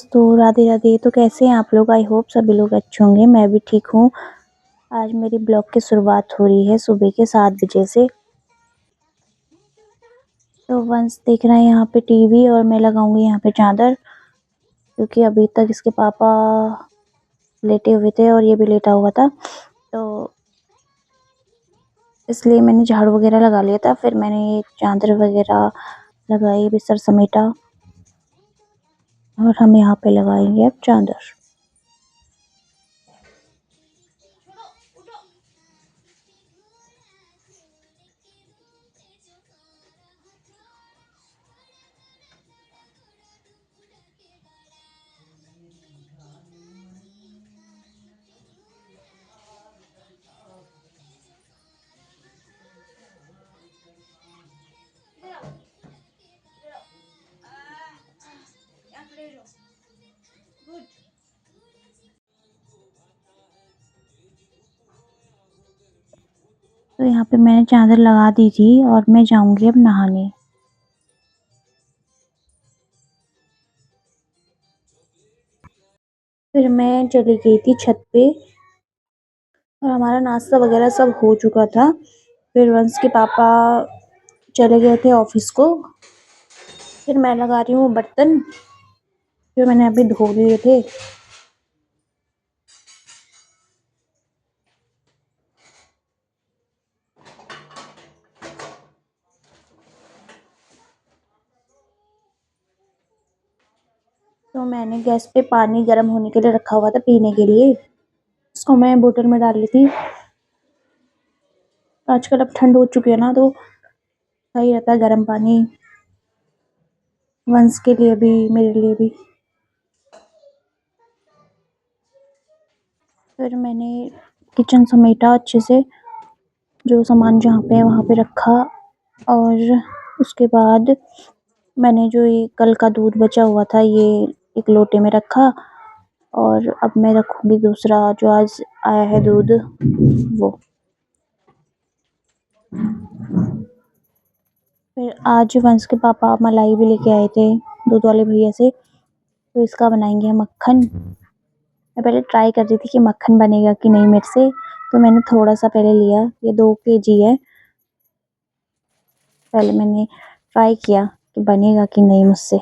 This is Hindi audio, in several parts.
दोस्तों, राधे राधे। तो कैसे हैं आप लोग? आई होप सभी लोग अच्छे होंगे। मैं भी ठीक हूँ। आज मेरी ब्लॉग की शुरुआत हो रही है सुबह के 7 बजे से। तो वंश देख रहा है यहाँ पे टीवी और मैं लगाऊंगी यहाँ पे चादर, क्योंकि अभी तक इसके पापा लेटे हुए थे और ये भी लेटा हुआ था। तो इसलिए मैंने झाड़ू वगैरह लगा लिया था, फिर मैंने ये चादर वगैरह लगाई, बिस्तर समेटा और हम यहाँ पे लगाएंगे अब चादर। तो यहाँ पे मैंने चादर लगा दी थी और मैं जाऊंगी अब नहाने। फिर मैं चली गई थी छत पे और हमारा नाश्ता वगैरह सब हो चुका था। फिर वंश के पापा चले गए थे ऑफिस को। फिर मैं लगा रही हूँ बर्तन जो मैंने अभी धो लिए थे। तो मैंने गैस पे पानी गर्म होने के लिए रखा हुआ था पीने के लिए। उसको मैं बोतल में डाल ली थी। आजकल अब ठंड हो चुकी है ना, तो सही रहता है गर्म पानी, वंश के लिए भी मेरे लिए भी। फिर मैंने किचन समेटा अच्छे से, जो सामान जहाँ पे है वहाँ पे रखा। और उसके बाद मैंने जो ये कल का दूध बचा हुआ था ये एक लोटे में रखा। और अब मैं रखूंगी दूसरा जो आज आया है दूध, वो। फिर आज वंश के पापा मलाई भी लेके आए थे दूध वाले भैया से, तो इसका बनाएंगे हम मक्खन। मैं पहले ट्राई कर रही थी कि मक्खन बनेगा कि नहीं मेरे से, तो मैंने थोड़ा सा पहले लिया, ये 2 kg है। पहले मैंने ट्राई किया कि बनेगा कि नहीं मुझसे।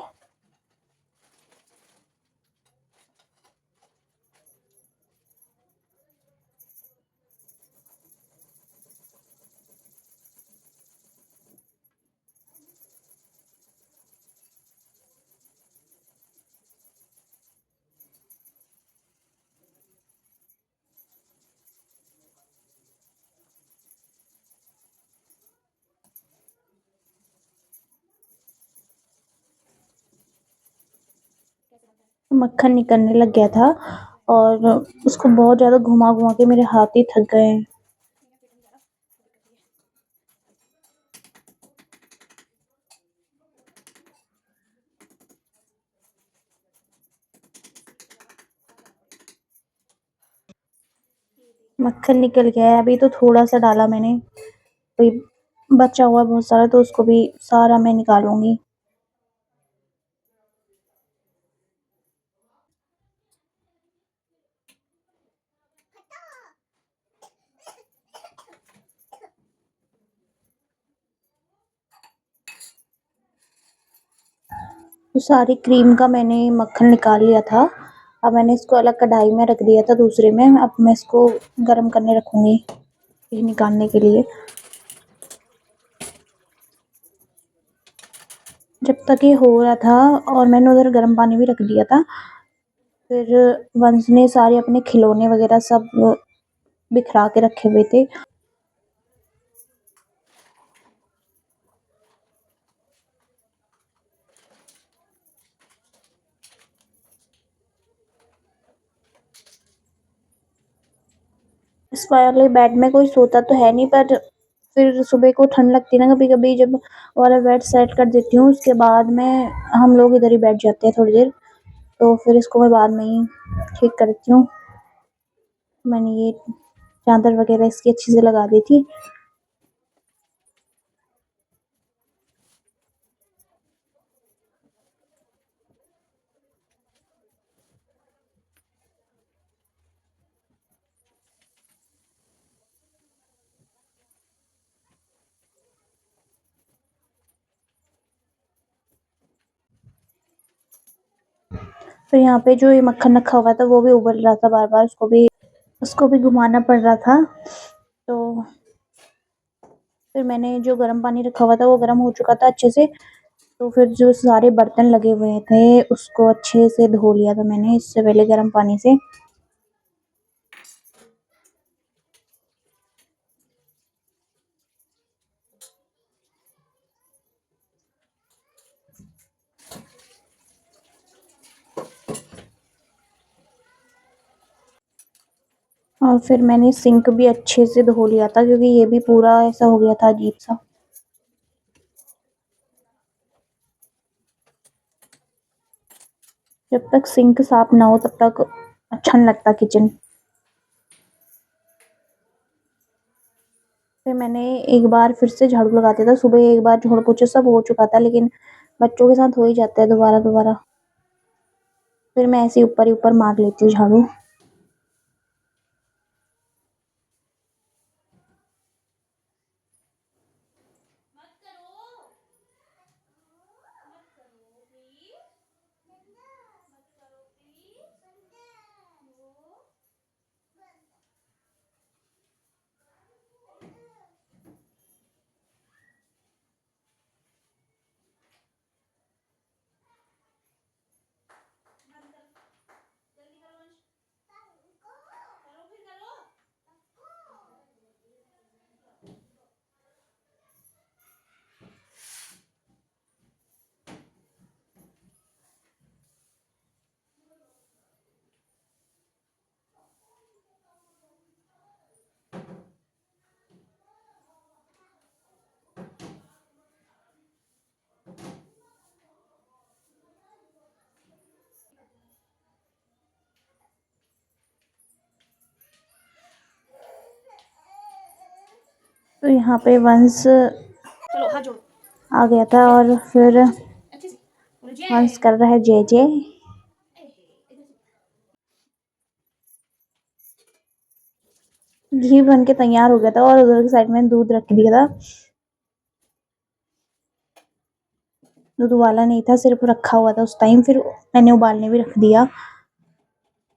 मक्खन निकलने लग गया था और उसको बहुत ज्यादा घुमा घुमा के मेरे हाथ ही थक गए। मक्खन निकल गया है, अभी तो थोड़ा सा डाला मैंने, कोई बचा हुआ है बहुत सारा, तो उसको भी सारा मैं निकालूंगी। तो सारी क्रीम का मैंने मक्खन निकाल लिया था। अब मैंने इसको अलग कढ़ाई में रख दिया था दूसरे में। अब मैं इसको गर्म करने रखूंगी ये निकालने के लिए। जब तक ये हो रहा था और मैंने उधर गर्म पानी भी रख दिया था, फिर वंश ने सारे अपने खिलौने वगैरह सब बिखरा के रखे हुए थे। इस वाले बेड में कोई सोता तो है नहीं, पर फिर सुबह को ठंड लगती है ना कभी कभी, जब वाला बेड सेट कर देती हूँ उसके बाद में हम लोग इधर ही बैठ जाते हैं थोड़ी देर। तो फिर इसको मैं बाद में ही ठीक करती हूँ। मैंने ये चादर वगैरह इसकी अच्छी से लगा दी थी। फिर यहाँ पे जो ये मक्खन रखा हुआ था वो भी उबल रहा था बार बार, उसको भी घुमाना पड़ रहा था। तो फिर मैंने जो गर्म पानी रखा हुआ था वो गर्म हो चुका था अच्छे से। तो फिर जो सारे बर्तन लगे हुए थे उसको अच्छे से धो लिया था मैंने इससे पहले गर्म पानी से। और फिर मैंने सिंक भी अच्छे से धो लिया था क्योंकि ये भी पूरा ऐसा हो गया था अजीब सा। जब तक सिंक साफ ना हो तब तक अच्छा नहीं लगता किचन। फिर मैंने एक बार फिर से झाड़ू लगा दिया था, सुबह एक बार झाड़ू पोछा सब हो चुका था, लेकिन बच्चों के साथ हो ही जाता है दोबारा दोबारा। फिर मैं ऐसे ही ऊपर ही ऊपर मार लेती हूँ झाड़ू। तो यहाँ पे वंश आ गया था और फिर वंश कर रहा है जय जय। घी बन के तैयार हो गया था और उधर की साइड में दूध रख दिया था। दूध उबाला नहीं था, सिर्फ रखा हुआ था उस टाइम, फिर मैंने उबालने भी रख दिया।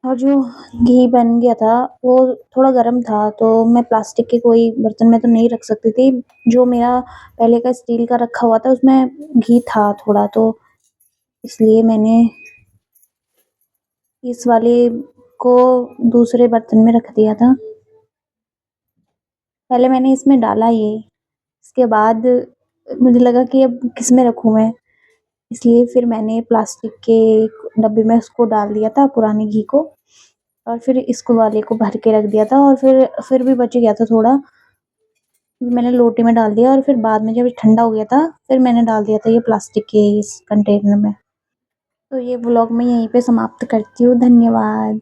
और जो घी बन गया था वो थोड़ा गर्म था, तो मैं प्लास्टिक के कोई बर्तन में तो नहीं रख सकती थी। जो मेरा पहले का स्टील का रखा हुआ था उसमें घी था थोड़ा, तो इसलिए मैंने इस वाले को दूसरे बर्तन में रख दिया था। पहले मैंने इसमें डाला ये, इसके बाद मुझे लगा कि अब किस में रखूँ मैं, इसलिए फिर मैंने प्लास्टिक के एक डब्बे में उसको डाल दिया था पुराने घी को, और फिर इसको वाले को भर के रख दिया था। और फिर भी बच गया था थोड़ा, मैंने लोटे में डाल दिया और फिर बाद में जब ये ठंडा हो गया था फिर मैंने डाल दिया था ये प्लास्टिक के इस कंटेनर में। तो ये व्लॉग मैं यहीं पे समाप्त करती हूँ। धन्यवाद।